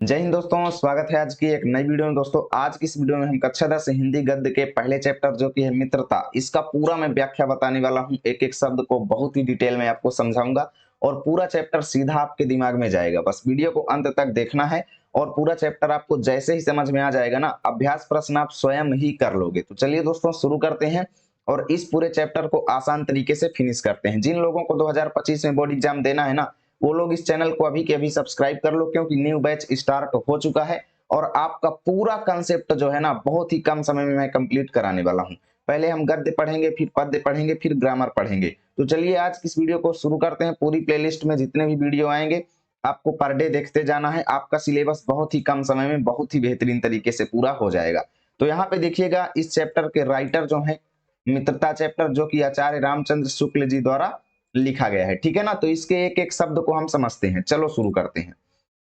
जय हिंद दोस्तों, स्वागत है आज की एक नई वीडियो में। दोस्तों आज की इस वीडियो में हम कक्षा 10 हिंदी गद्य के पहले चैप्टर जो कि है मित्रता, इसका पूरा मैं व्याख्या बताने वाला हूं। एक एक शब्द को बहुत ही डिटेल में आपको समझाऊंगा और पूरा चैप्टर सीधा आपके दिमाग में जाएगा। बस वीडियो को अंत तक देखना है और पूरा चैप्टर आपको जैसे ही समझ में आ जाएगा ना, अभ्यास प्रश्न आप स्वयं ही कर लोगे। तो चलिए दोस्तों शुरू करते हैं और इस पूरे चैप्टर को आसान तरीके से फिनिश करते हैं। जिन लोगों को 2025 में बोर्ड एग्जाम देना है ना, वो लोग इस चैनल को अभी के अभी सब्सक्राइब कर लो, क्योंकि न्यू बैच स्टार्ट हो चुका है और आपका पूरा कंसेप्ट जो है ना बहुत ही कम समय में मैं कंप्लीट कराने वाला हूं। पहले हम गद्य पढ़ेंगे, फिर पद्य पढ़ेंगे, फिर ग्रामर पढ़ेंगे। तो चलिए आज की इस वीडियो को शुरू करते हैं। पूरी प्लेलिस्ट में जितने भी वीडियो आएंगे आपको पर डे देखते जाना है। आपका सिलेबस बहुत ही कम समय में बहुत ही बेहतरीन तरीके से पूरा हो जाएगा। तो यहाँ पे देखिएगा, इस चैप्टर के राइटर जो है मित्रता चैप्टर, जो कि आचार्य रामचंद्र शुक्ल जी द्वारा लिखा गया है। ठीक है ना, तो इसके एक एक शब्द को हम समझते हैं। चलो शुरू करते हैं।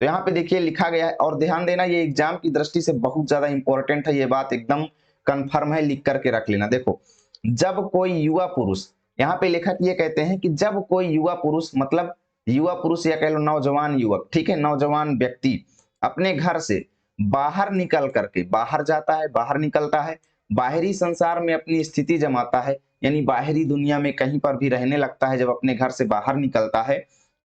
तो यहाँ पे देखिए लिखा गया है, और ध्यान देना ये एग्जाम की दृष्टि से बहुत ज्यादा इंपॉर्टेंट है। ये बात एकदम कंफर्म है, लिख करके रख लेना। देखो, जब कोई युवा पुरुष, यहाँ पे लेखक ये कहते हैं कि जब कोई युवा पुरुष, मतलब युवा पुरुष या कह लो नौजवान युवक, ठीक है, नौजवान व्यक्ति अपने घर से बाहर निकल करके बाहर जाता है, बाहर निकलता है, बाहरी संसार में अपनी स्थिति जमाता है, यानी बाहरी दुनिया में कहीं पर भी रहने लगता है। जब अपने घर से बाहर निकलता है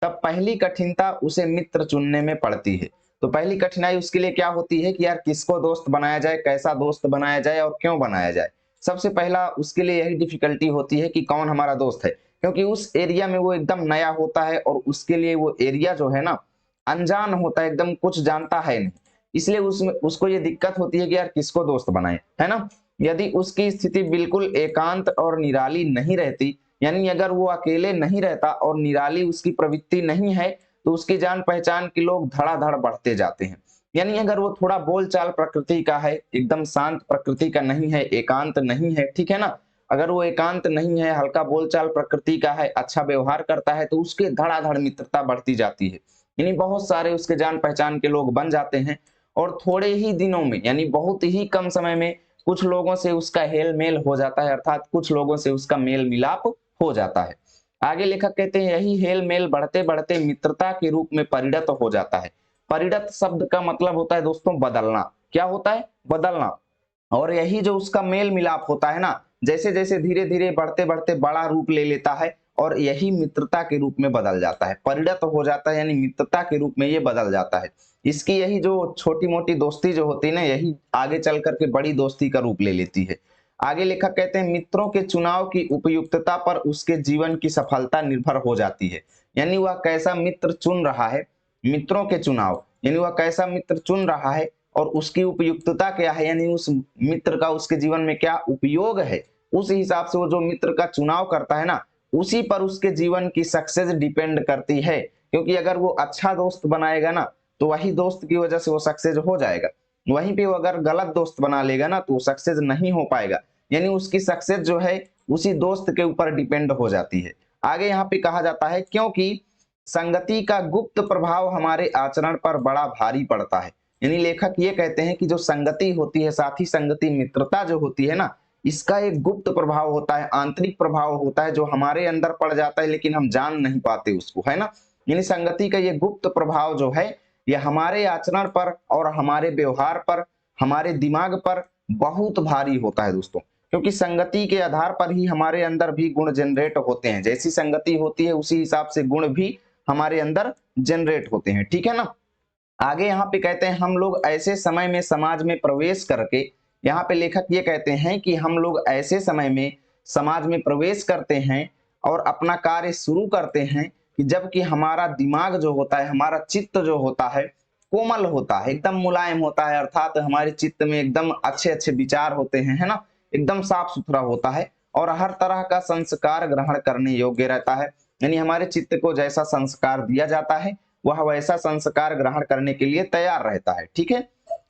तब पहली कठिनता उसे मित्र चुनने में पड़ती है। तो पहली कठिनाई उसके लिए क्या होती है कि यार किसको दोस्त बनाया जाए, कैसा दोस्त बनाया जाए और क्यों बनाया जाए। सबसे पहला उसके लिए यही डिफिकल्टी होती है कि कौन हमारा दोस्त है, क्योंकि उस एरिया में वो एकदम नया होता है और उसके लिए वो एरिया जो है ना अनजान होता है, एकदम कुछ जानता है नहीं। इसलिए उसमें उसको ये दिक्कत होती है कि यार किसको दोस्त बनाए, है ना। यदि उसकी स्थिति बिल्कुल एकांत और निराली नहीं रहती, यानी अगर वो अकेले नहीं रहता और निराली उसकी प्रवृत्ति नहीं है, तो उसकी जान पहचान के लोग धड़ाधड़ बढ़ते जाते हैं। यानी अगर वो थोड़ा बोलचाल प्रकृति का है, एकदम शांत प्रकृति का नहीं है, एकांत नहीं है, ठीक है ना, अगर वो एकांत नहीं है, हल्का बोलचाल प्रकृति का है, अच्छा व्यवहार करता है, तो उसके धड़ाधड़ मित्रता बढ़ती जाती है। यानी बहुत सारे उसके जान पहचान के लोग बन जाते हैं और थोड़े ही दिनों में, यानी बहुत ही कम समय में कुछ लोगों से उसका हेल मेल हो जाता है, अर्थात कुछ लोगों से उसका मेल मिलाप हो जाता है। आगे लेखक कहते हैं यही हेल मेल बढ़ते बढ़ते मित्रता के रूप में परिणत हो जाता है। परिणत शब्द का मतलब होता है दोस्तों बदलना। क्या होता है? बदलना। और यही जो उसका मेल मिलाप होता है ना, जैसे जैसे धीरे धीरे बढ़ते बढ़ते बड़ा रूप ले लेता है और यही मित्रता के रूप में बदल जाता है, परिणत हो जाता है, यानी मित्रता के रूप में ये बदल जाता है। इसकी यही जो छोटी मोटी दोस्ती जो होती है ना, यही आगे चल करके बड़ी दोस्ती का रूप ले लेती है। आगे लेखक कहते हैं मित्रों के चुनाव की उपयुक्तता पर उसके जीवन की सफलता निर्भर हो जाती है। यानी वह कैसा मित्र चुन रहा है, मित्रों के चुनाव, यानी वह कैसा मित्र चुन रहा है और उसकी उपयुक्तता क्या है, यानी उस मित्र का उसके जीवन में क्या उपयोग है, उस हिसाब से वो जो मित्र का चुनाव करता है ना, उसी पर उसके जीवन की सक्सेस डिपेंड करती है। क्योंकि अगर वो अच्छा दोस्त बनाएगा ना, तो वही दोस्त की वजह से वो सक्सेस हो जाएगा। वहीं पे वो अगर गलत दोस्त बना लेगा ना, तो वो सक्सेस नहीं हो पाएगा। यानी उसकी सक्सेस जो है उसी दोस्त के ऊपर डिपेंड हो जाती है। आगे यहाँ पे कहा जाता है क्योंकि संगति का गुप्त प्रभाव हमारे आचरण पर बड़ा भारी पड़ता है। यानी लेखक ये कहते हैं कि जो संगति होती है, साथी संगति मित्रता जो होती है ना, इसका एक गुप्त प्रभाव होता है, आंतरिक प्रभाव होता है, जो हमारे अंदर पड़ जाता है लेकिन हम जान नहीं पाते उसको, है ना। यानी संगति का ये गुप्त प्रभाव जो है, ये हमारे आचरण पर और हमारे व्यवहार पर, हमारे दिमाग पर बहुत भारी होता है दोस्तों। क्योंकि संगति के आधार पर ही हमारे अंदर भी गुण जनरेट होते हैं। जैसी संगति होती है उसी हिसाब से गुण भी हमारे अंदर जनरेट होते हैं, ठीक है ना। आगे यहाँ पे कहते हैं हम लोग ऐसे समय में समाज में प्रवेश करके, यहाँ पे लेखक ये कहते हैं कि हम लोग ऐसे समय में समाज में प्रवेश करते हैं और अपना कार्य शुरू करते हैं कि जबकि हमारा दिमाग जो होता है, हमारा चित्त जो होता है कोमल होता है, एकदम मुलायम होता है, अर्थात हमारे चित्त में एकदम अच्छे अच्छे विचार होते हैं, है ना, एकदम साफ सुथरा होता है और हर तरह का संस्कार ग्रहण करने योग्य रहता है। यानी हमारे चित्त को जैसा संस्कार दिया जाता है वह वैसा संस्कार ग्रहण करने के लिए तैयार रहता है, ठीक है।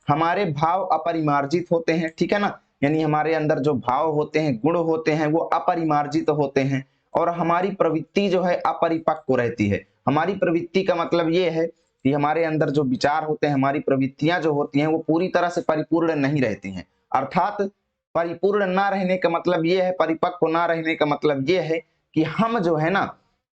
हमारे भाव अपरिमार्जित होते हैं, ठीक है ना, यानी हमारे अंदर जो भाव होते हैं, गुण होते हैं, वो अपरिमार्जित होते हैं और हमारी प्रवृत्ति जो है अपरिपक्व रहती है। हमारी प्रवृत्ति का मतलब ये है कि हमारे अंदर जो विचार होते हैं, हमारी प्रवृत्तियां जो होती हैं, वो पूरी तरह से परिपूर्ण नहीं रहती हैं। अर्थात परिपूर्ण ना रहने का मतलब ये है, परिपक्व ना रहने का मतलब ये है कि हम जो है ना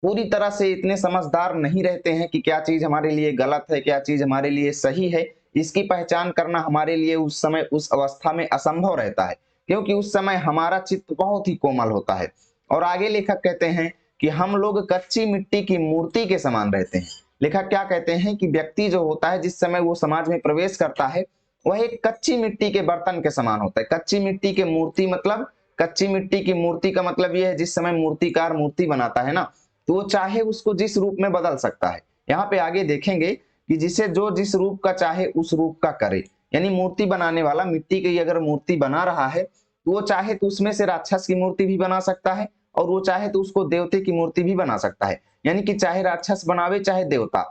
पूरी तरह से इतने समझदार नहीं रहते हैं कि क्या चीज हमारे लिए गलत है, क्या चीज हमारे लिए सही है। इसकी पहचान करना हमारे लिए उस समय, उस अवस्था में असंभव रहता है, क्योंकि उस समय हमारा चित्त बहुत ही कोमल होता है। और आगे लेखक कहते हैं कि हम लोग कच्ची मिट्टी की मूर्ति के समान रहते हैं। लेखक क्या कहते हैं कि व्यक्ति जो होता है, जिस समय वो समाज में प्रवेश करता है, वह एक कच्ची मिट्टी के बर्तन के समान होता है। कच्ची मिट्टी के मूर्ति मतलब, कच्ची मिट्टी की मूर्ति का मतलब यह है जिस समय मूर्तिकार मूर्ति बनाता है ना, तो वो चाहे उसको जिस रूप में बदल सकता है। यहाँ पे आगे देखेंगे कि जिसे जो जिस रूप का चाहे उस रूप का करे। यानी मूर्ति बनाने वाला मिट्टी की अगर मूर्ति बना रहा है, तो वो चाहे तो उसमें से राक्षस की मूर्ति भी बना सकता है, और वो चाहे तो उसको देवते की मूर्ति भी बना सकता है। यानी कि चाहे राक्षस बनावे चाहे देवता,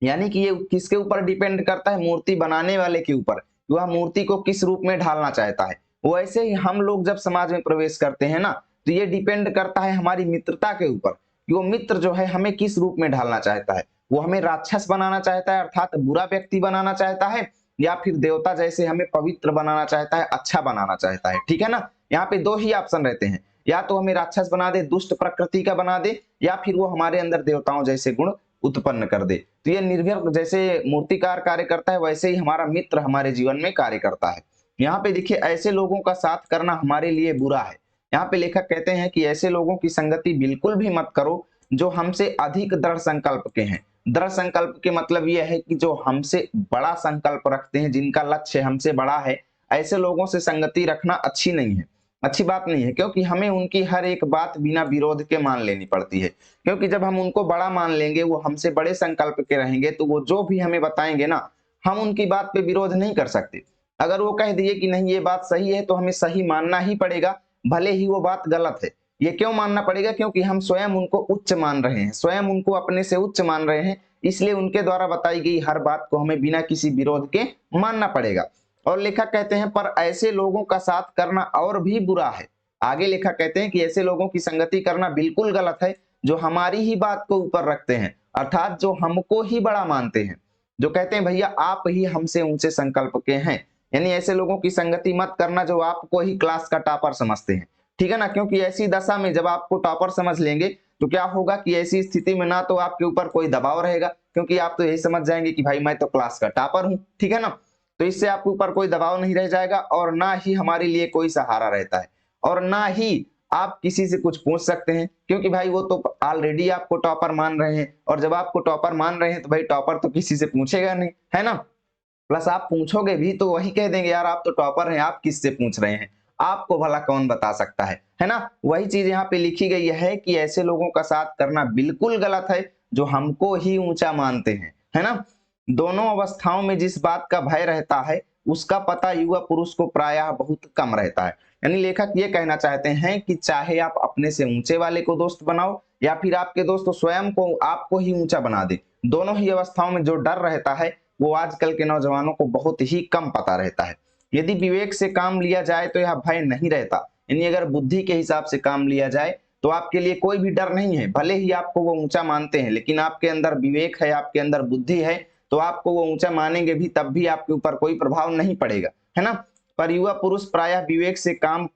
यानी कि ये किसके ऊपर डिपेंड करता है, मूर्ति बनाने वाले के ऊपर, वह मूर्ति को किस रूप में ढालना चाहता है। वैसे ही हम लोग जब समाज में प्रवेश करते हैं ना, तो ये डिपेंड करता है हमारी मित्रता के ऊपर, कि वो मित्र जो है हमें किस रूप में ढालना चाहता है। वो हमें राक्षस बनाना चाहता है, अर्थात बुरा व्यक्ति बनाना चाहता है, या फिर देवता जैसे हमें पवित्र बनाना चाहता है, अच्छा बनाना चाहता है। ठीक है ना, यहाँ पे दो ही ऑप्शन रहते हैं, या तो हमें राक्षस बना दे, दुष्ट प्रकृति का बना दे, या फिर वो हमारे अंदर देवताओं जैसे गुण उत्पन्न कर दे। तो ये निर्भर, जैसे मूर्तिकार कार्य करता है वैसे ही हमारा मित्र हमारे जीवन में कार्य करता है। यहाँ पे देखिए, ऐसे लोगों का साथ करना हमारे लिए बुरा है। यहाँ पे लेखक कहते हैं कि ऐसे लोगों की संगति बिल्कुल भी मत करो जो हमसे अधिक दृढ़ संकल्प के हैं। दृढ़ संकल्प के मतलब यह है कि जो हमसे बड़ा संकल्प रखते हैं, जिनका लक्ष्य हमसे बड़ा है, ऐसे लोगों से संगति रखना अच्छी नहीं है, अच्छी बात नहीं है। क्योंकि हमें उनकी हर एक बात बिना विरोध के मान लेनी पड़ती है। क्योंकि जब हम उनको बड़ा मान लेंगे, वो हमसे बड़े संकल्प के रहेंगे, तो वो जो भी हमें बताएंगे ना, हम उनकी बात पे विरोध नहीं कर सकते। अगर वो कह दिए कि नहीं ये बात सही है, तो हमें सही मानना ही पड़ेगा, भले ही वो बात गलत है। ये क्यों मानना पड़ेगा? क्योंकि हम स्वयं उनको उच्च मान रहे हैं, स्वयं उनको अपने से उच्च मान रहे हैं, इसलिए उनके द्वारा बताई गई हर बात को हमें बिना किसी विरोध के मानना पड़ेगा। और लेखक कहते हैं पर ऐसे लोगों का साथ करना और भी बुरा है। आगे लेखक कहते हैं कि ऐसे लोगों की संगति करना बिल्कुल गलत है जो हमारी ही बात को ऊपर रखते हैं, अर्थात जो हमको ही बड़ा मानते हैं, जो कहते हैं भैया आप ही हमसे ऊंचे संकल्प के हैं। यानी ऐसे लोगों की संगति मत करना जो आपको ही क्लास का टॉपर समझते हैं। ठीक है ना, क्योंकि ऐसी दशा में जब आपको टॉपर समझ लेंगे, तो क्या होगा कि ऐसी स्थिति में ना तो आपके ऊपर कोई दबाव रहेगा, क्योंकि आप तो यही समझ जाएंगे कि भाई मैं तो क्लास का टॉपर हूं। ठीक है ना, तो इससे आपके ऊपर कोई दबाव नहीं रह जाएगा, और ना ही हमारे लिए कोई सहारा रहता है, और ना ही आप किसी से कुछ पूछ सकते हैं, क्योंकि भाई वो तो ऑलरेडी आपको टॉपर मान रहे हैं। और जब आपको टॉपर मान रहे हैं, तो भाई टॉपर तो किसी से पूछेगा नहीं, है ना। प्लस आप पूछोगे भी तो वही कह देंगे यार आप तो टॉपर हैं, आप किससे पूछ रहे हैं, आपको भला कौन बता सकता है ना। वही चीज यहाँ पे लिखी गई है कि ऐसे लोगों का साथ करना बिल्कुल गलत है जो हमको ही ऊंचा मानते हैं, है ना। दोनों अवस्थाओं में जिस बात का भय रहता है, उसका पता युवा पुरुष को प्रायः बहुत कम रहता है। यानी लेखक ये कहना चाहते हैं कि चाहे आप अपने से ऊंचे वाले को दोस्त बनाओ, या फिर आपके दोस्त स्वयं को आपको ही ऊंचा बना दे, दोनों ही अवस्थाओं में जो डर रहता है वो आजकल के नौजवानों को बहुत ही कम पता रहता है। यदि विवेक से काम लिया जाए तो यह भय नहीं रहता। यानी अगर बुद्धि के हिसाब से काम लिया जाए तो आपके लिए कोई भी डर नहीं है। भले ही आपको वो ऊंचा मानते हैं, लेकिन आपके अंदर विवेक है, आपके अंदर बुद्धि है, तो आपको वो ऊंचा मानेंगे भी तब भी आपके ऊपर कोई प्रभाव नहीं पड़ेगा, है ना। पर युवा पुरुष प्रायः विवेक से कम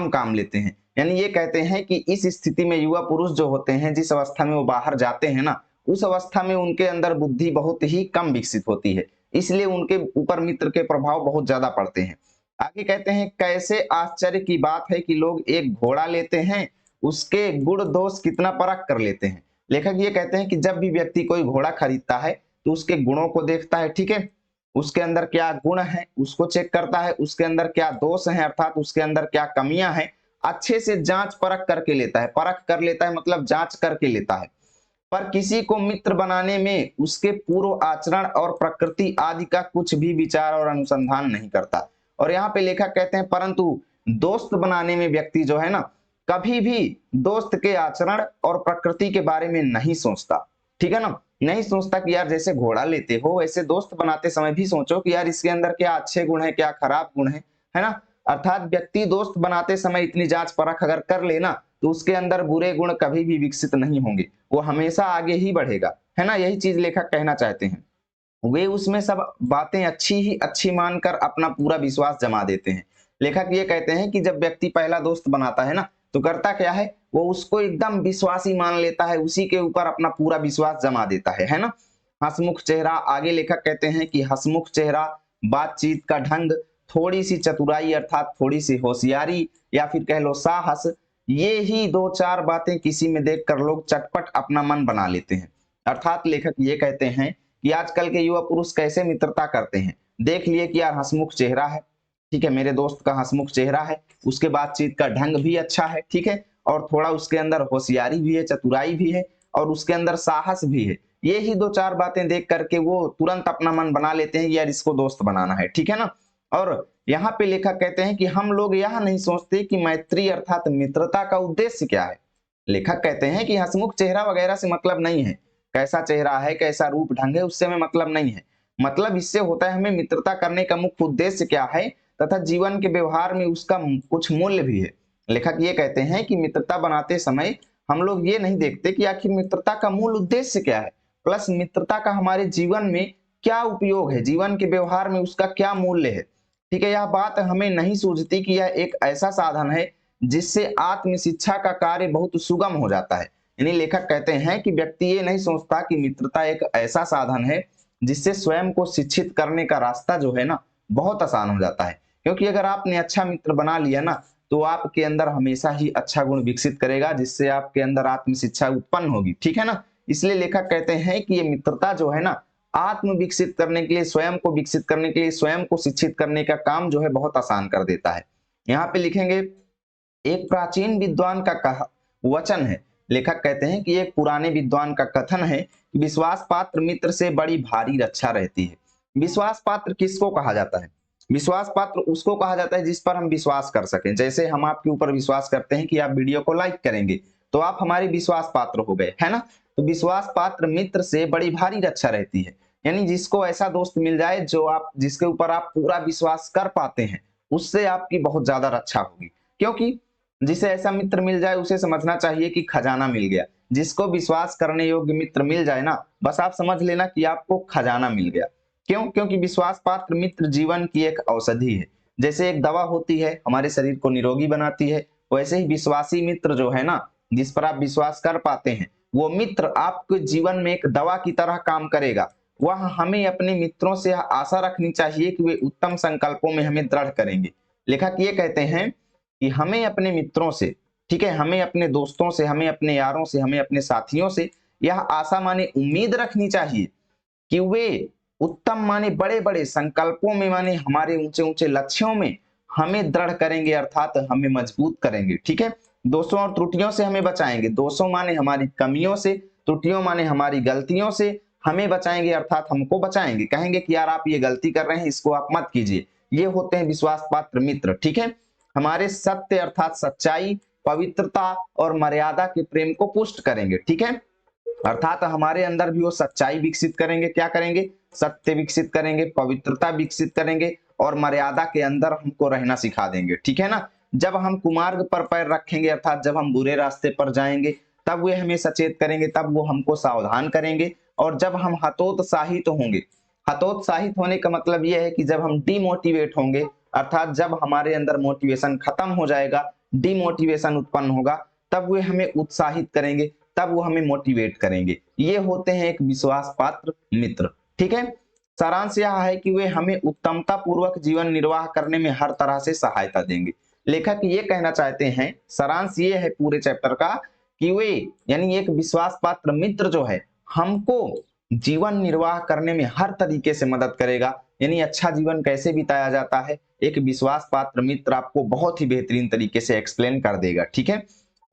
काम लेते हैं। यानी ये कहते हैं कि इस स्थिति में युवा पुरुष जो होते हैं, जिस अवस्था में वो बाहर जाते हैं ना, उस अवस्था में उनके अंदर बुद्धि बहुत ही कम विकसित होती है, इसलिए उनके ऊपर मित्र के प्रभाव बहुत ज्यादा पड़ते हैं। आगे कहते हैं कैसे आश्चर्य की बात है कि लोग एक घोड़ा लेते हैं, उसके गुण दोष कितना परख कर लेते हैं। लेखक ये कहते हैं कि जब भी व्यक्ति कोई घोड़ा खरीदता है तो उसके गुणों को देखता है, ठीक है, उसके अंदर क्या गुण है उसको चेक करता है, उसके अंदर क्या दोष है अर्थात उसके अंदर क्या कमियां हैं, अच्छे से जांच परख करके लेता है। परख कर लेता है मतलब जांच करके लेता है। पर किसी को मित्र बनाने में उसके पूर्व आचरण और प्रकृति आदि का कुछ भी विचार और अनुसंधान नहीं करता। और यहाँ पे लेखक कहते हैं परंतु दोस्त बनाने में व्यक्ति जो है ना, कभी भी दोस्त के आचरण और प्रकृति के बारे में नहीं सोचता। ठीक है ना, नहीं सोचता कि यार जैसे घोड़ा लेते हो वैसे दोस्त बनाते समय भी सोचो कि यार इसके अंदर क्या अच्छे गुण है, क्या खराब गुण है ना। अर्थात व्यक्ति दोस्त बनाते समय इतनी जांच परख अगर कर लेना, तो उसके अंदर बुरे गुण कभी भी विकसित नहीं होंगे, वो हमेशा आगे ही बढ़ेगा, है ना। यही चीज लेखक कहना चाहते हैं। वे उसमें सब बातें अच्छी ही अच्छी मानकर अपना पूरा विश्वास जमा देते हैं। लेखक ये कहते हैं कि जब व्यक्ति पहला दोस्त बनाता है ना, तो करता क्या है, वो उसको एकदम विश्वासी मान लेता है, उसी के ऊपर अपना पूरा विश्वास जमा देता है ना। हंसमुख चेहरा, आगे लेखक कहते हैं कि हंसमुख चेहरा, बातचीत का ढंग, थोड़ी सी चतुराई अर्थात थोड़ी सी होशियारी या फिर कह लो साहस, ये ही दो चार बातें किसी में देखकर लोग चटपट अपना मन बना लेते हैं। अर्थात लेखक ये कहते हैं कि आजकल के युवा पुरुष कैसे मित्रता करते हैं। देख लिए कि यार हंसमुख चेहरा है, ठीक है, मेरे दोस्त का हंसमुख चेहरा है, उसके बातचीत का ढंग भी अच्छा है, ठीक है, और थोड़ा उसके अंदर होशियारी भी है, चतुराई भी है, और उसके अंदर साहस भी है। ये ही दो चार बातें देख करके वो तुरंत अपना मन बना लेते हैं यार इसको दोस्त बनाना है, ठीक है ना। और यहाँ पे लेखक कहते हैं कि हम लोग यह नहीं सोचते कि मैत्री अर्थात मित्रता का उद्देश्य क्या है। लेखक कहते हैं कि हंसमुख चेहरा वगैरह से मतलब नहीं है, कैसा चेहरा है, कैसा रूप ढंग है, उससे हमें मतलब नहीं है। मतलब इससे होता है हमें मित्रता करने का मुख्य उद्देश्य क्या है तथा जीवन के व्यवहार में उसका कुछ मूल्य भी है। लेखक ये कहते हैं कि मित्रता बनाते समय हम लोग ये नहीं देखते कि आखिर मित्रता का मूल उद्देश्य क्या है, प्लस मित्रता का हमारे जीवन में क्या उपयोग है, जीवन के व्यवहार में उसका क्या मूल्य है, ठीक है। यह बात हमें नहीं सूझती कि यह एक ऐसा साधन है जिससे आत्म शिक्षा का कार्य बहुत सुगम हो जाता है। यानी लेखक कहते हैं कि व्यक्ति ये नहीं सोचता कि मित्रता एक ऐसा साधन है जिससे स्वयं को शिक्षित करने का रास्ता जो है ना बहुत आसान हो जाता है। क्योंकि अगर आपने अच्छा मित्र बना लिया ना तो आपके अंदर हमेशा ही अच्छा गुण विकसित करेगा, जिससे आपके अंदर आत्म शिक्षा उत्पन्न होगी, ठीक है ना। इसलिए लेखक कहते हैं कि ये मित्रता जो है ना आत्म विकसित करने के लिए, स्वयं को विकसित करने के लिए, स्वयं को शिक्षित करने का काम जो है बहुत आसान कर देता है। यहाँ पे लिखेंगे एक प्राचीन विद्वान का कहा वचन है। लेखक कहते हैं कि एक पुराने विद्वान का कथन है कि विश्वास पात्र मित्र से बड़ी भारी रक्षा रहती है। विश्वास पात्र किसको कहा जाता है? विश्वास पात्र उसको कहा जाता है जिस पर हम विश्वास कर सकें। जैसे हम आपके ऊपर विश्वास करते हैं कि आप वीडियो को लाइक करेंगे तो आप हमारे विश्वास पात्र हो गए, है ना। तो विश्वास पात्र मित्र से बड़ी भारी रक्षा रहती है। यानी जिसको ऐसा दोस्त मिल जाए जो आप जिसके ऊपर आप पूरा विश्वास कर पाते हैं, उससे आपकी बहुत ज्यादा रक्षा होगी। क्योंकि जिसे ऐसा मित्र मिल जाए उसे समझना चाहिए कि खजाना मिल गया। जिसको विश्वास करने योग्य मित्र मिल जाए ना, बस आप समझ लेना कि आपको खजाना मिल गया। क्यों? क्योंकि विश्वास पात्र मित्र जीवन की एक औषधि है। जैसे एक दवा होती है हमारे शरीर को निरोगी बनाती है, वैसे ही विश्वासी मित्र जो है ना, जिस पर आप विश्वास कर पाते हैं, वो मित्र आपके जीवन में एक दवा की तरह काम करेगा। वह हमें अपने मित्रों से आशा रखनी चाहिए कि वे उत्तम संकल्पों में हमें दृढ़ करेंगे। लेखक ये कहते हैं कि हमें अपने मित्रों से, ठीक है, हमें अपने दोस्तों से, हमें अपने यारों से, हमें अपने साथियों से यह आशा माने उम्मीद रखनी चाहिए कि वे उत्तम माने बड़े बड़े संकल्पों में माने हमारे ऊंचे ऊंचे लक्ष्यों में हमें दृढ़ करेंगे, अर्थात हमें मजबूत करेंगे, ठीक है। दोषों और त्रुटियों से हमें बचाएंगे। दोषों माने हमारी कमियों से, त्रुटियों माने हमारी गलतियों से हमें बचाएंगे, अर्थात हमको बचाएंगे। कहेंगे कि यार आप ये गलती कर रहे हैं, इसको आप मत कीजिए। ये होते हैं विश्वास पात्र मित्र, ठीक है। हमारे सत्य अर्थात सच्चाई, पवित्रता और मर्यादा के प्रेम को पुष्ट करेंगे, ठीक है। अर्थात हमारे अंदर भी वो सच्चाई विकसित करेंगे। क्या करेंगे? सत्य विकसित करेंगे, पवित्रता विकसित करेंगे और मर्यादा के अंदर हमको रहना सिखा देंगे, ठीक है ना। जब हम कुमार्ग पर पैर रखेंगे अर्थात जब हम बुरे रास्ते पर जाएंगे तब वे हमें सचेत करेंगे, तब वो हमको सावधान करेंगे। और जब हम हतोत्साहित होंगे, हतोत्साहित होने का मतलब यह है कि जब हम डिमोटिवेट होंगे, अर्थात जब हमारे अंदर मोटिवेशन खत्म हो जाएगा, डिमोटिवेशन उत्पन्न होगा, तब वे हमें उत्साहित करेंगे, तब वो हमें मोटिवेट करेंगे। ये होते हैं एक विश्वास पात्र मित्र, ठीक है। सारांश यह है कि वे हमें उत्तमता पूर्वक जीवन निर्वाह करने में हर तरह से सहायता देंगे। लेखक ये कहना चाहते हैं, सारांश ये है पूरे चैप्टर का कि वे यानी एक विश्वास पात्र मित्र जो है हमको जीवन निर्वाह करने में हर तरीके से मदद करेगा। यानी अच्छा जीवन कैसे बिताया जाता है, एक विश्वास पात्र मित्र आपको बहुत ही बेहतरीन तरीके से एक्सप्लेन कर देगा, ठीक है।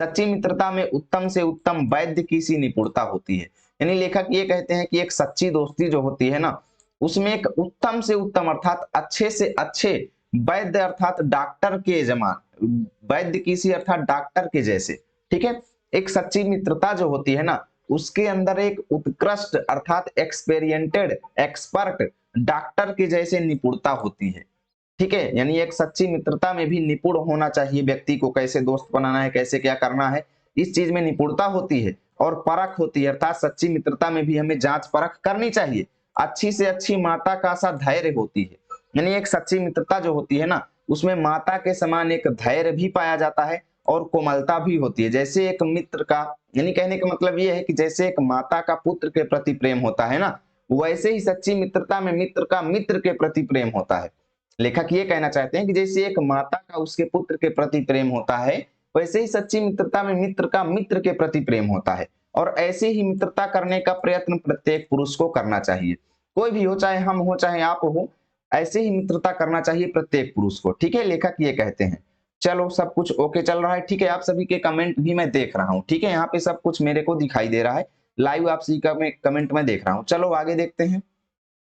सच्ची मित्रता में उत्तम से उत्तम वैद्य की सी निपुणता होती है। यानी लेखक ये कहते हैं कि एक सच्ची दोस्ती जो होती है ना, उसमें एक उत्तम से उत्तम अर्थात अच्छे से अच्छे वैद्य अर्थात डॉक्टर के जमान, वैद्य की सी अर्थात डॉक्टर के जैसे, ठीक है। एक सच्ची मित्रता जो होती है ना, उसके अंदर एक उत्कृष्ट अर्थात एक्सपेरिएंटेड एक्सपर्ट डॉक्टर के जैसे निपुणता होती है, ठीक है। यानी एक सच्ची मित्रता में भी निपुण होना चाहिए व्यक्ति को, कैसे दोस्त बनाना है, कैसे क्या करना है, इस चीज में निपुणता होती है और परख होती है। अर्थात सच्ची मित्रता में भी हमें जांच परख करनी चाहिए। अच्छी से अच्छी माता का सा धैर्य होती है। यानी एक सच्ची मित्रता जो होती है ना, उसमें माता के समान एक धैर्य भी पाया जाता है और कोमलता भी होती है। जैसे एक मित्र का, यानी कहने का मतलब ये है कि जैसे एक माता का पुत्र के प्रति प्रेम होता है ना, वैसे ही सच्ची मित्रता में मित्र का मित्र के प्रति प्रेम होता है। लेखक ये कहना चाहते हैं कि जैसे एक माता का उसके पुत्र के प्रति प्रेम होता है, वैसे ही सच्ची मित्रता में मित्र का मित्र के प्रति प्रेम होता है। और ऐसे ही मित्रता करने का प्रयत्न प्रत्येक पुरुष को करना चाहिए। कोई भी हो, चाहे हम हो चाहे आप हो, ऐसे ही मित्रता करना चाहिए प्रत्येक पुरुष को। ठीक है, लेखक ये कहते हैं। चलो, सब कुछ ओके चल रहा है। ठीक है, आप सभी के कमेंट भी मैं देख रहा हूँ। ठीक है, यहाँ पे सब कुछ मेरे को दिखाई दे रहा है, लाइव आप सभी का मैं कमेंट में देख रहा हूँ। चलो आगे देखते हैं।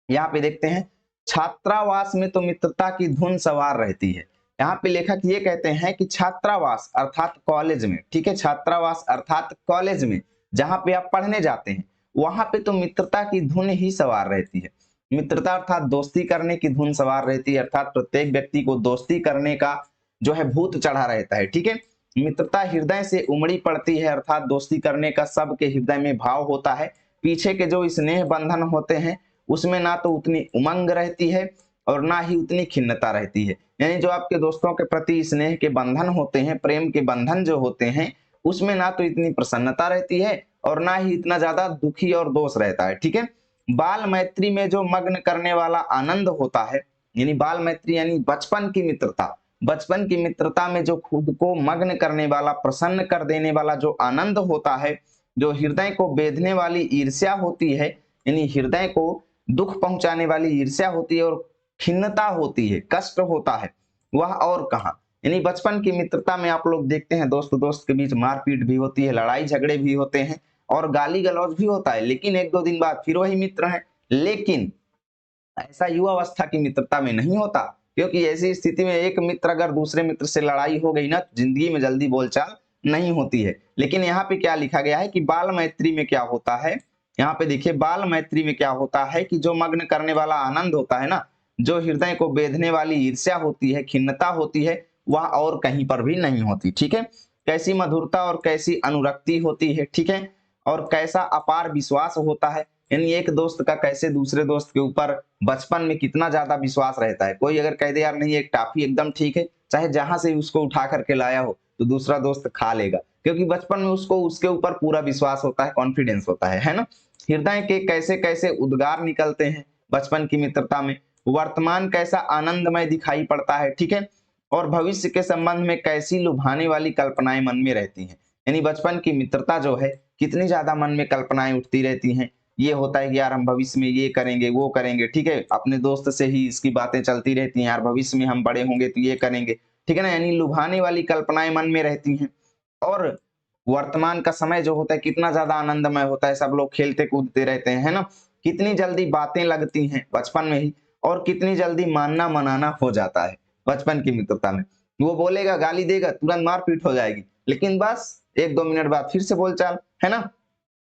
यहाँ पे देखते हैं, छात्रावास में तो मित्रता की धुन सवार रहती है। यहाँ पे लेखक ये कहते हैं कि छात्रावास अर्थात कॉलेज में, ठीक है, छात्रावास अर्थात कॉलेज में जहाँ पे आप पढ़ने जाते हैं, वहां पे तो मित्रता की धुन ही सवार रहती है। मित्रता अर्थात दोस्ती करने की धुन सवार रहती है, अर्थात प्रत्येक व्यक्ति को दोस्ती करने का जो है भूत चढ़ा रहता है। ठीक है, मित्रता हृदय से उमड़ी पड़ती है, अर्थात दोस्ती करने का सबके हृदय में भाव होता है। पीछे के जो स्नेह बंधन होते हैं उसमें ना तो उतनी उमंग रहती है और ना ही उतनी खिन्नता रहती है। यानी जो आपके दोस्तों के प्रति स्नेह के बंधन होते हैं, प्रेम के बंधन जो होते हैं, उसमें ना तो इतनी प्रसन्नता रहती है और ना ही इतना ज्यादा दुखी और दोष रहता है। ठीक है, बाल मैत्री में जो मग्न करने वाला आनंद होता है, यानी बाल मैत्री यानी बचपन की मित्रता, बचपन की मित्रता में जो खुद को मग्न करने वाला, प्रसन्न कर देने वाला जो आनंद होता है, जो हृदय को बेधने वाली ईर्ष्या होती है, यानी हृदय को दुख पहुंचाने वाली ईर्ष्या होती है और खिन्नता होती है, कष्ट होता है, वह और कहाँ। यानी बचपन की मित्रता में आप लोग देखते हैं दोस्त दोस्त के बीच मारपीट भी होती है, लड़ाई झगड़े भी होते हैं और गाली गलौज भी होता है, लेकिन एक दो दिन बाद फिर वही मित्र हैं। लेकिन ऐसा युवावस्था की मित्रता में नहीं होता, क्योंकि ऐसी स्थिति में एक मित्र अगर दूसरे मित्र से लड़ाई हो गई ना, जिंदगी में जल्दी बोलचाल नहीं होती है। लेकिन यहाँ पे क्या लिखा गया है कि बाल मैत्री में क्या होता है, यहाँ पे देखिए, बाल मैत्री में क्या होता है कि जो मग्न करने वाला आनंद होता है ना, जो हृदय को बेधने वाली ईर्ष्या होती है, खिन्नता होती है, वह और कहीं पर भी नहीं होती। ठीक है, कैसी मधुरता और कैसी अनुरक्ति होती है। ठीक है, और कैसा अपार विश्वास होता है, यानी एक दोस्त का कैसे दूसरे दोस्त के ऊपर बचपन में कितना ज्यादा विश्वास रहता है। कोई अगर कह दे यार नहीं एक टाफी एकदम ठीक है, चाहे जहां से उसको उठा करके लाया हो, तो दूसरा दोस्त खा लेगा, क्योंकि बचपन में उसको उसके ऊपर पूरा विश्वास होता है, कॉन्फिडेंस होता है ना। हृदय के कैसे कैसे उद्गार निकलते हैं बचपन की मित्रता में, वर्तमान कैसा आनंदमय दिखाई पड़ता है। ठीक है, और भविष्य के संबंध में कैसी लुभाने वाली कल्पनाएं मन में रहती हैं। यानी बचपन की मित्रता जो है, कितनी ज्यादा मन में कल्पनाएं उठती रहती हैं। ये होता है कि यार हम भविष्य में ये करेंगे वो करेंगे। ठीक है, अपने दोस्त से ही इसकी बातें चलती रहती हैं, यार भविष्य में हम बड़े होंगे तो ये करेंगे। ठीक है ना, यानी लुभाने वाली कल्पनाएं मन में रहती हैं। और वर्तमान का समय जो होता है कितना ज्यादा आनंदमय होता है, सब लोग खेलते कूदते रहते हैं, है ना। कितनी जल्दी बातें लगती हैं बचपन में ही, और कितनी जल्दी मानना मनाना हो जाता है बचपन की मित्रता में। वो बोलेगा, गाली देगा, तुरंत मारपीट हो जाएगी, लेकिन बस एक दो मिनट बाद फिर से बोलचाल, है ना।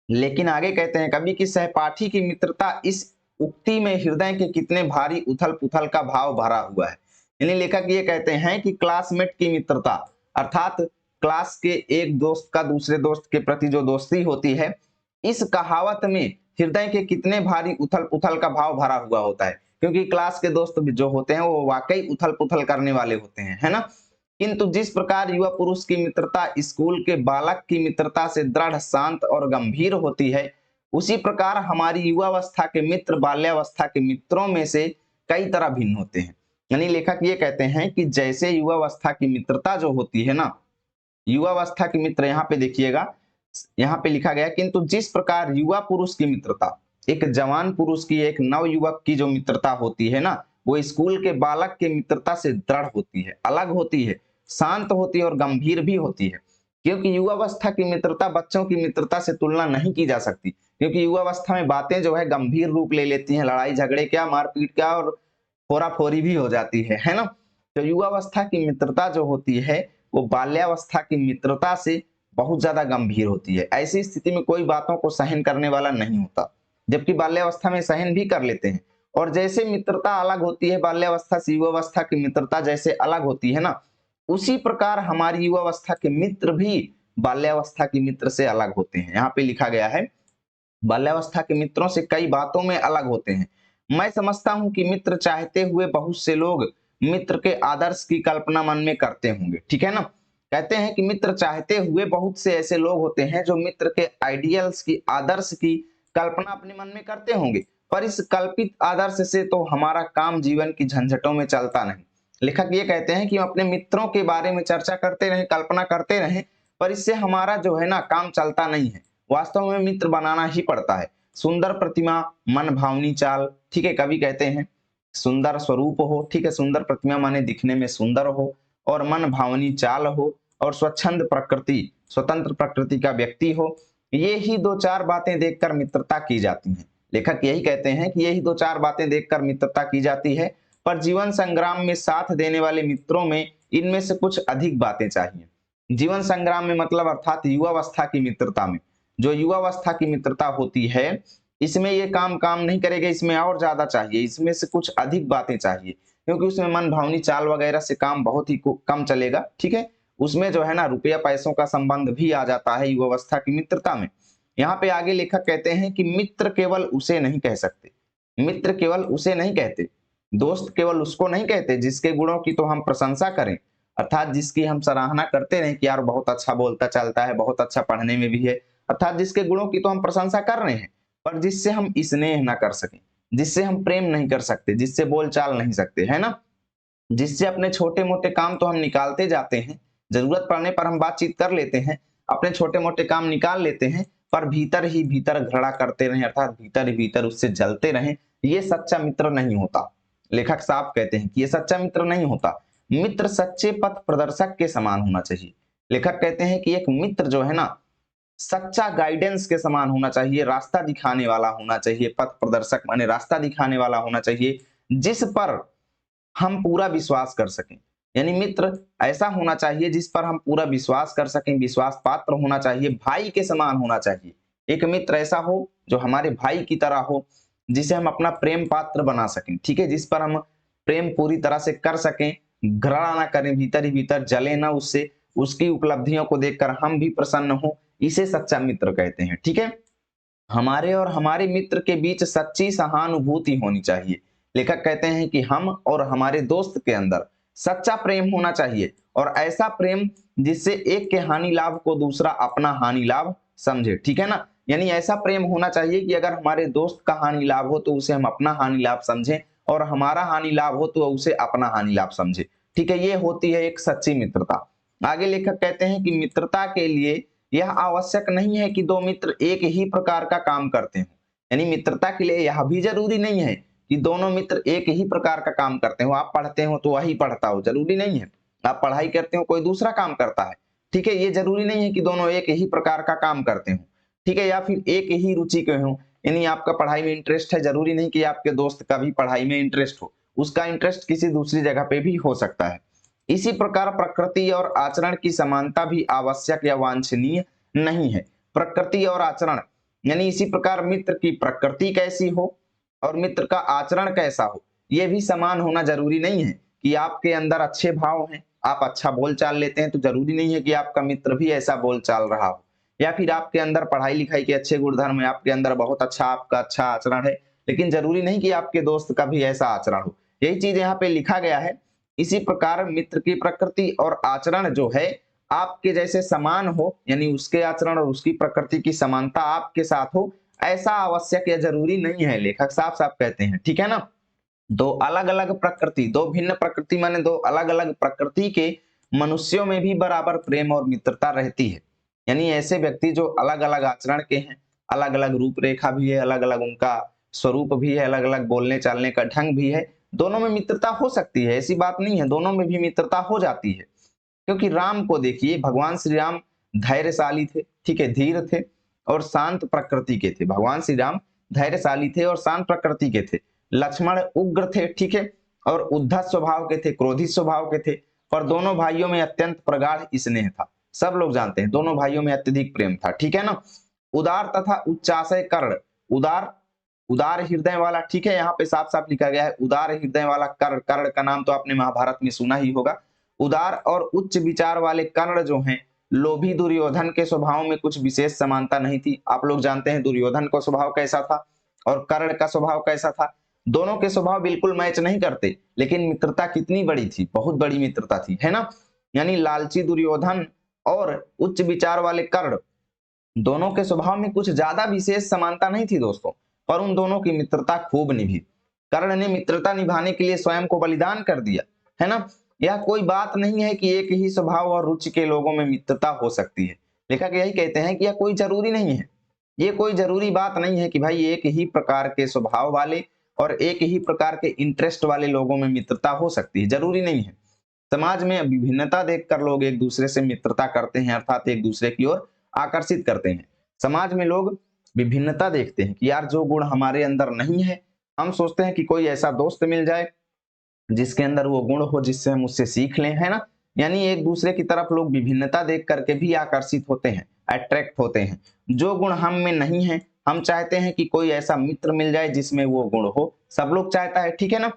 लेकिन आगे कहते हैं, कवि की सहपाठी की मित्रता इस उक्ति में हृदय के कितने भारी उथल पुथल का भाव भरा हुआ है। यानी लेखक ये कहते हैं कि क्लासमेट की मित्रता अर्थात क्लास के एक दोस्त का दूसरे दोस्त के प्रति जो दोस्ती होती है, इस कहावत में हृदय के कितने भारी उथल पुथल का भाव भरा हुआ होता है, क्योंकि क्लास के दोस्त जो होते हैं वो वाकई उथल पुथल करने वाले होते हैं, है ना। किंतु जिस प्रकार युवा पुरुष की मित्रता स्कूल के बालक की मित्रता से दृढ़, शांत और गंभीर होती है, उसी प्रकार हमारी युवावस्था के मित्र बाल्यावस्था के मित्रों में से कई तरह भिन्न होते हैं। यानी लेखक ये कहते हैं कि जैसे युवावस्था की मित्रता जो होती है ना, युवावस्था की मित्र, यहाँ पे देखिएगा, यहाँ पे लिखा गया, किंतु जिस प्रकार युवा पुरुष की मित्रता, एक जवान पुरुष की, एक नव युवक की जो मित्रता होती है ना, वो स्कूल के बालक के मित्रता से दृढ़ होती है, अलग होती है, शांत होती है और गंभीर भी होती है। क्योंकि युवावस्था की मित्रता बच्चों की मित्रता से तुलना नहीं की जा सकती, क्योंकि युवावस्था में बातें जो है गंभीर रूप ले लेती हैं, लड़ाई झगड़े क्या, मारपीट क्या, और फोराफोरी भी हो जाती है ना। तो युवावस्था की मित्रता जो होती है वो बाल्यावस्था की मित्रता से बहुत ज्यादा गंभीर होती है। ऐसी स्थिति में कोई बातों को सहन करने वाला नहीं होता, जबकि बाल्यावस्था में सहन भी कर लेते हैं। और जैसे मित्रता अलग होती है बाल्यावस्था से, युवावस्था की मित्रता जैसे अलग होती है ना, उसी प्रकार हमारी युवावस्था के मित्र भी बाल्यावस्था के मित्र से अलग होते हैं। यहाँ पे लिखा गया है, बाल्यावस्था के मित्रों से कई बातों में अलग होते हैं। मैं समझता हूं कि मित्र चाहते हुए बहुत से लोग मित्र के आदर्श की कल्पना मन में करते होंगे। ठीक है ना, कहते हैं कि मित्र चाहते हुए बहुत से ऐसे लोग होते हैं जो मित्र के आइडियल्स की, आदर्श की कल्पना अपने मन में करते होंगे, पर इस कल्पित आदर्श से तो हमारा काम जीवन की झंझटों में चलता नहीं। लेखक ये कहते हैं कि हम अपने मित्रों के बारे में चर्चा करते रहें, कल्पना करते रहें, पर इससे हमारा जो है ना काम चलता नहीं है। वास्तव में मित्र बनाना ही पड़ता है। सुंदर प्रतिमा, मन भावनी चाल, ठीक है, कवि कहते हैं सुंदर स्वरूप हो, ठीक है, सुंदर प्रतिमा माने दिखने में सुंदर हो, और मन भावनी चाल हो, और स्वच्छंद प्रकृति, स्वतंत्र प्रकृति का व्यक्ति हो, ये ही दो चार बातें देखकर मित्रता की जाती है। लेखक यही कहते हैं कि यही दो चार बातें देखकर मित्रता की जाती है, पर जीवन संग्राम में साथ देने वाले मित्रों में इनमें से कुछ अधिक बातें चाहिए। जीवन संग्राम में मतलब अर्थात युवावस्था की मित्रता में, जो युवावस्था की मित्रता होती है, इसमें ये काम काम नहीं करेगा, इसमें और ज्यादा चाहिए, इसमें से कुछ अधिक बातें चाहिए, क्योंकि उसमें मन भावनी चाल वगैरह से काम बहुत ही कम चलेगा, ठीक है। उसमें जो है ना रुपया पैसों का संबंध भी आ जाता है युवावस्था की मित्रता में। यहाँ पे आगे लेखक कहते हैं कि मित्र केवल उसे नहीं कह सकते, मित्र केवल उसे नहीं कहते, दोस्त केवल उसको नहीं कहते जिसके गुणों की तो हम प्रशंसा करें, अर्थात जिसकी हम सराहना करते रहे कि यार बहुत अच्छा बोलता चालता है, बहुत अच्छा पढ़ने में भी है, अर्थात जिसके गुणों की तो हम प्रशंसा कर रहे हैं, पर जिससे हम स्नेह ना कर सकें, जिससे हम प्रेम नहीं कर सकते, जिससे बोल चाल नहीं सकते, है ना, जिससे अपने छोटे मोटे काम तो हम निकालते जाते हैं, जरूरत पड़ने पर हम बातचीत कर लेते हैं, अपने छोटे मोटे काम निकाल लेते हैं, पर भीतर ही भीतर घृणा करते रहें, अर्थात भीतर ही भीतर उससे जलते रहें, ये सच्चा मित्र नहीं होता। लेखक साफ कहते हैं कि ये सच्चा मित्र नहीं होता। मित्र सच्चे पथ प्रदर्शक के समान होना चाहिए। लेखक कहते हैं कि एक मित्र जो है ना सच्चा गाइडेंस के समान होना चाहिए, रास्ता दिखाने वाला होना चाहिए, पथ प्रदर्शक माने रास्ता दिखाने वाला होना चाहिए, जिस पर हम पूरा विश्वास कर सकें। यानी मित्र ऐसा होना चाहिए जिस पर हम पूरा विश्वास कर सकें, विश्वास पात्र होना चाहिए, भाई के समान होना चाहिए। एक मित्र ऐसा हो जो हमारे भाई की तरह हो, जिसे हम अपना प्रेम पात्र बना सकें, ठीक है, जिस पर हम प्रेम पूरी तरह से कर सकें, घृणा ना करें, भीतर ही भीतर जले ना उससे, उसकी उपलब्धियों को देखकर हम भी प्रसन्न हो, इसे सच्चा मित्र कहते हैं, ठीक है। हमारे और हमारे मित्र के बीच सच्ची सहानुभूति होनी चाहिए। लेखक कहते हैं कि हम और हमारे दोस्त के अंदर सच्चा प्रेम होना चाहिए, और ऐसा प्रेम जिससे एक के हानि लाभ को दूसरा अपना हानि लाभ समझे, ठीक है ना। यानी ऐसा प्रेम होना चाहिए कि अगर हमारे दोस्त का हानि लाभ हो तो उसे हम अपना हानि लाभ समझें, और हमारा हानि लाभ हो तो उसे अपना हानि लाभ समझे, ठीक है। ये होती है एक सच्ची मित्रता। आगे लेखक कहते हैं कि मित्रता के लिए यह आवश्यक नहीं है कि दो मित्र एक ही प्रकार का काम करते हो। यानी मित्रता के लिए यह भी जरूरी नहीं है कि दोनों मित्र एक ही प्रकार का काम करते हो। आप पढ़ते हो तो वही पढ़ता हो, जरूरी नहीं है। आप पढ़ाई करते हो, कोई दूसरा काम करता है, ठीक है, ये जरूरी नहीं है कि दोनों एक ही प्रकार का काम करते हो, ठीक है, या फिर एक ही रुचि के हो। यानी आपका पढ़ाई में इंटरेस्ट है, जरूरी नहीं कि आपके दोस्त का भी पढ़ाई में इंटरेस्ट हो, उसका इंटरेस्ट किसी दूसरी जगह पे भी हो सकता है। इसी प्रकार प्रकृति और आचरण की समानता भी आवश्यक या वांछनीय नहीं है। प्रकृति और आचरण यानी इसी प्रकार मित्र की प्रकृति कैसी हो और मित्र का आचरण कैसा हो, यह भी समान होना जरूरी नहीं है। कि आपके अंदर अच्छे भाव हैं, आप अच्छा बोल चाल लेते हैं, तो जरूरी नहीं है कि आपका मित्र भी ऐसा बोल चाल रहा हो। या फिर आपके अंदर पढ़ाई लिखाई के अच्छे गुणधर्म है, आपके अंदर बहुत अच्छा आपका अच्छा आचरण है, लेकिन जरूरी नहीं कि आपके दोस्त का भी ऐसा आचरण हो। यही चीज यहाँ पे लिखा गया है। इसी प्रकार मित्र की प्रकृति और आचरण जो है आपके जैसे समान हो, यानी उसके आचरण और उसकी प्रकृति की समानता आपके साथ हो, ऐसा आवश्यक या जरूरी नहीं है। लेखक साफ साफ कहते हैं, ठीक है ना। दो अलग अलग प्रकृति, दो भिन्न प्रकृति माने दो अलग अलग प्रकृति के मनुष्यों में भी बराबर प्रेम और मित्रता रहती है। यानी ऐसे व्यक्ति जो अलग अलग आचरण के हैं, अलग अलग रूपरेखा भी है, अलग अलग उनका स्वरूप भी है, अलग अलग बोलने चालने का ढंग भी है, दोनों में मित्रता हो सकती है, ऐसी बात नहीं है, दोनों में भी मित्रता हो जाती है। क्योंकि राम को देखिए, भगवान श्री राम धैर्यशाली थे, ठीक है, धीर थे और शांत प्रकृति के थे। भगवान श्री राम धैर्यशाली थे और शांत प्रकृति के थे। लक्ष्मण उग्र थे, ठीक है, और उद्धत स्वभाव के थे, क्रोधित स्वभाव के थे। पर दोनों भाइयों में अत्यंत प्रगाढ़ स्नेह था। सब लोग जानते हैं दोनों भाइयों में अत्यधिक प्रेम था, ठीक है ना। उदार तथा उच्चाशय कर्ण, उदार उदार हृदय वाला, ठीक है, यहाँ पे साफ साफ लिखा गया है उदार हृदय वाला कर्ण। कर्ण का नाम तो आपने महाभारत में सुना ही होगा। उदार और उच्च विचार वाले कर्ण जो हैं, लोभी दुर्योधन के स्वभाव में कुछ विशेष समानता नहीं थी। आप लोग जानते हैं दुर्योधन का स्वभाव कैसा था और कर्ण का स्वभाव कैसा था। दोनों के स्वभाव बिल्कुल मैच नहीं करते, लेकिन मित्रता कितनी बड़ी थी, बहुत बड़ी मित्रता थी, है ना। यानी लालची दुर्योधन और उच्च विचार वाले कर्ण, दोनों के स्वभाव में कुछ ज्यादा विशेष समानता नहीं थी दोस्तों, पर उन दोनों की मित्रता खूब निभी। कर्ण ने मित्रता निभाने के लिए स्वयं को बलिदान कर दिया, है ना। यह कोई बात नहीं है कि एक ही स्वभाव और रुचि के लोगों में मित्रता हो सकती है। लेखक यही कहते हैं कि यह कोई जरूरी नहीं है, ये कोई जरूरी बात नहीं है कि भाई एक ही प्रकार के स्वभाव वाले और एक ही प्रकार के इंटरेस्ट वाले लोगों में मित्रता हो सकती है, जरूरी नहीं है। समाज में विभिन्नता देखकर लोग एक दूसरे से मित्रता करते हैं, अर्थात एक दूसरे की ओर आकर्षित करते हैं। समाज में लोग विभिन्नता देखते हैं कि यार जो गुण हमारे अंदर नहीं है, हम सोचते हैं कि कोई ऐसा दोस्त मिल जाए जिसके अंदर वो गुण हो, जिससे हम उससे सीख लें, है ना। यानी एक दूसरे की तरफ लोग विभिन्नता देख करके भी आकर्षित होते हैं, अट्रैक्ट होते हैं। जो गुण हम में नहीं है, हम चाहते हैं कि कोई ऐसा मित्र मिल जाए जिसमें वो गुण हो, सब लोग चाहता है, ठीक है ना।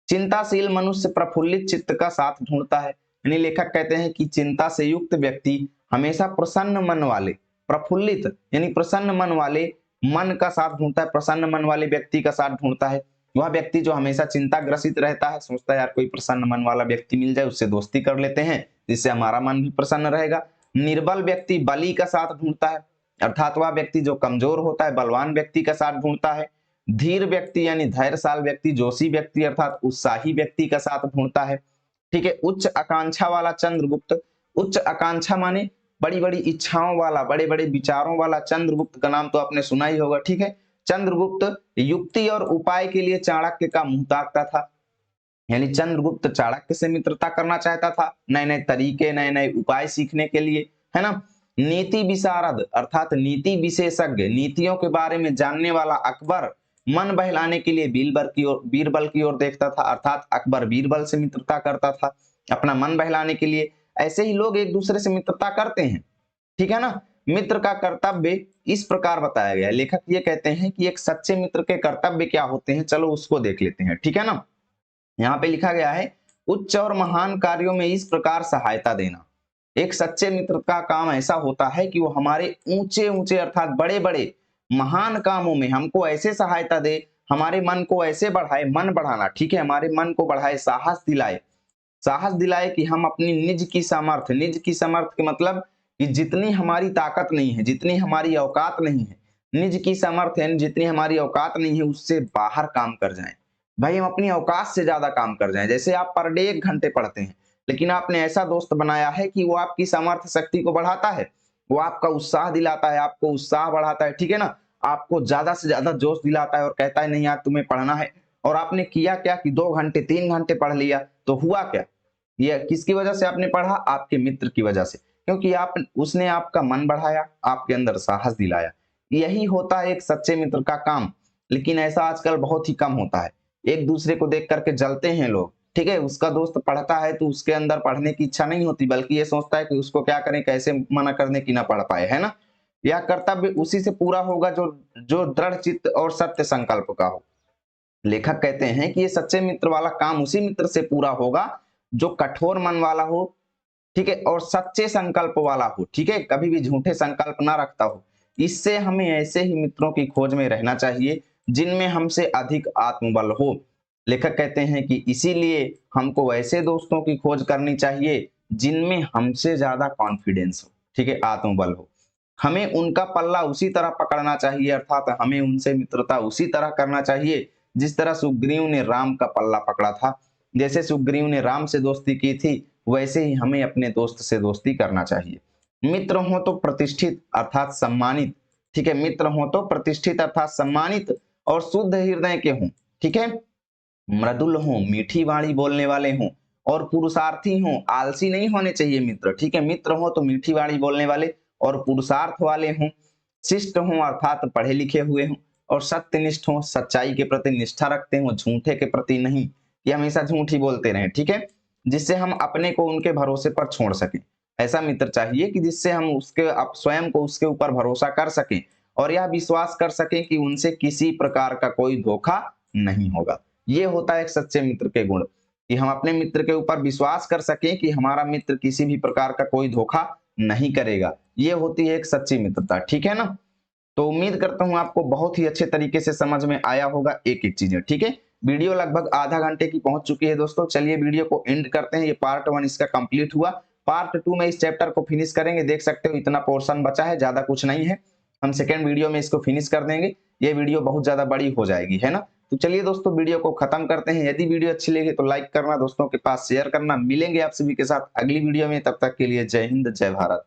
चिंताशील मनुष्य प्रफुल्लित चित्त का साथ ढूंढता है, यानी लेखक कहते हैं कि चिंता से युक्त व्यक्ति हमेशा प्रसन्न मन वाले, प्रफुल्लित यानी प्रसन्न मन वाले मन का साथ ढूंढता है, प्रसन्न मन वाले व्यक्ति का साथ ढूंढता है। वह व्यक्ति जो हमेशा चिंता ग्रसित रहता है, सोचता है यार कोई प्रसन्न मन वाला व्यक्ति मिल जाए, उससे दोस्ती कर लेते हैं, जिससे हमारा मन भी प्रसन्न रहेगा। निर्बल व्यक्ति बली का साथ ढूंढता है, अर्थात वह व्यक्ति जो कमजोर होता है, बलवान व्यक्ति का साथ ढूंढता है। धीर व्यक्ति यानी धैर्यशाल व्यक्ति, जोशी व्यक्ति अर्थात उत्साही व्यक्ति का साथ ढूंढता है, ठीक है। उच्च आकांक्षा वाला चंद्रगुप्त, उच्च आकांक्षा माने बड़ी बड़ी इच्छाओं वाला, बड़े बड़े विचारों वाला चंद्रगुप्त का नाम तो आपने सुना ही होगा, ठीक है। चंद्रगुप्त युक्ति और उपाय के लिए चाणक्य का मुंह ताकता था, यानी चंद्रगुप्त चाणक्य से मित्रता करना चाहता था, नए नए तरीके, नए नए उपाय सीखने के लिए, है ना। नीति विशारद अर्थात नीति विशेषज्ञ, नीतियों के बारे में जानने वाला अकबर मन बहलाने के लिए बीरबल की ओर देखता था, अर्थात अकबर बीरबल से मित्रता करता था अपना मन बहलाने के लिए। ऐसे ही लोग एक दूसरे से मित्रता करते हैं, ठीक है ना। मित्र का कर्तव्य इस प्रकार बताया गया है। लेखक ये कहते हैं कि एक सच्चे मित्र के कर्तव्य क्या होते हैं, चलो उसको देख लेते हैं, ठीक है ना। यहाँ पे लिखा गया है, उच्च और महान कार्यों में इस प्रकार सहायता देना। एक सच्चे मित्र का काम ऐसा होता है कि वो हमारे ऊंचे ऊंचे अर्थात बड़े बड़े महान कामों में हमको ऐसे सहायता दे, हमारे मन को ऐसे बढ़ाए, मन बढ़ाना, ठीक है, हमारे मन को बढ़ाए, साहस दिलाए कि हम अपनी निज की सामर्थ्य के मतलब कि जितनी हमारी ताकत नहीं है, जितनी हमारी औकात नहीं है, निज की सामर्थ्य यानी जितनी हमारी औकात नहीं है उससे बाहर काम कर जाएं। भाई हम अपनी औकात से ज्यादा काम कर जाएं। जैसे आप पर डे 1 घंटे पढ़ते हैं, लेकिन आपने ऐसा दोस्त बनाया है कि वो आपकी सामर्थ्य शक्ति को बढ़ाता है, वो आपका उत्साह दिलाता है, आपको उत्साह बढ़ाता है, ठीक है ना, आपको ज्यादा से ज्यादा जोश दिलाता है और कहता है नहीं यार तुम्हें पढ़ना है। और आपने किया क्या कि 2 घंटे 3 घंटे पढ़ लिया, तो हुआ क्या, ये किसकी वजह से आपने पढ़ा, आपके मित्र की वजह से, क्योंकि उसने आपका मन बढ़ाया, आपके अंदर साहस दिलाया। यही होता है एक सच्चे मित्र का काम। लेकिन ऐसा आजकल बहुत ही कम होता है, एक दूसरे को देख करके जलते हैं लोग, ठीक है। उसका दोस्त पढ़ता है तो उसके अंदर पढ़ने की इच्छा नहीं होती, बल्कि ये सोचता है कि उसको क्या करें, कैसे मना करने की ना पढ़ पाए, है ना। यह कर्तव्य उसी से पूरा होगा जो जो दृढ़ चित्त और सत्य संकल्प का हो। लेखक कहते हैं कि ये सच्चे मित्र वाला काम उसी मित्र से पूरा होगा जो कठोर मन वाला हो, ठीक है, और सच्चे संकल्प वाला हो, ठीक है, कभी भी झूठे संकल्प ना रखता हो। इससे हमें ऐसे ही मित्रों की खोज में रहना चाहिए जिनमें हमसे अधिक आत्मबल हो। लेखक कहते हैं कि इसीलिए हमको ऐसे दोस्तों की खोज करनी चाहिए जिनमें हमसे ज्यादा कॉन्फिडेंस हो, ठीक है, आत्मबल हो। हमें उनका पल्ला उसी तरह पकड़ना चाहिए, अर्थात हमें उनसे मित्रता उसी तरह करना चाहिए जिस तरह सुग्रीव ने राम का पल्ला पकड़ा था। जैसे सुग्रीव ने राम से दोस्ती की थी, वैसे ही हमें अपने दोस्त से दोस्ती करना चाहिए। मित्र हो तो प्रतिष्ठित अर्थात सम्मानित, ठीक है, मित्र हो तो प्रतिष्ठित अर्थात सम्मानित और शुद्ध हृदय के हों, ठीक है, मृदुल हों, मीठी वाणी बोलने वाले हों और पुरुषार्थी हों, आलसी नहीं होने चाहिए मित्र, ठीक है। मित्र हो तो मीठी वाणी बोलने वाले और पुरुषार्थ वाले हों, शिष्ट हों अर्थात पढ़े लिखे हुए हों और सत्यनिष्ठ हों, सच्चाई के प्रति निष्ठा रखते हों, झूठे के प्रति नहीं, ये हमेशा झूठ ही बोलते रहें, ठीक है, जिससे हम अपने को उनके भरोसे पर छोड़ सकें। ऐसा मित्र चाहिए कि जिससे हम उसके स्वयं को उसके ऊपर भरोसा कर सकें और यह विश्वास कर सकें कि उनसे किसी प्रकार का कोई धोखा नहीं होगा। ये होता है एक सच्चे मित्र के गुण, कि हम अपने मित्र के ऊपर विश्वास कर सकें कि हमारा मित्र किसी भी प्रकार का कोई धोखा नहीं करेगा। ये होती है एक सच्ची मित्रता, ठीक है ना। तो उम्मीद करता हूं आपको बहुत ही अच्छे तरीके से समझ में आया होगा एक एक चीजें, ठीक है। वीडियो लगभग आधा घंटे की पहुंच चुकी है दोस्तों। चलिए वीडियो को एंड करते हैं, ये पार्ट 1 इसका कंप्लीट हुआ। पार्ट 2 में इस चैप्टर को फिनिश करेंगे। देख सकते हो इतना पोर्शन बचा है, ज्यादा कुछ नहीं है। हम सेकेंड वीडियो में इसको फिनिश कर देंगे। ये वीडियो बहुत ज्यादा बड़ी हो जाएगी, है ना। तो चलिए दोस्तों वीडियो को खत्म करते हैं। यदि वीडियो अच्छी लगी तो लाइक करना, दोस्तों के पास शेयर करना। मिलेंगे आप सभी के साथ अगली वीडियो में, तब तक के लिए जय हिंद जय भारत।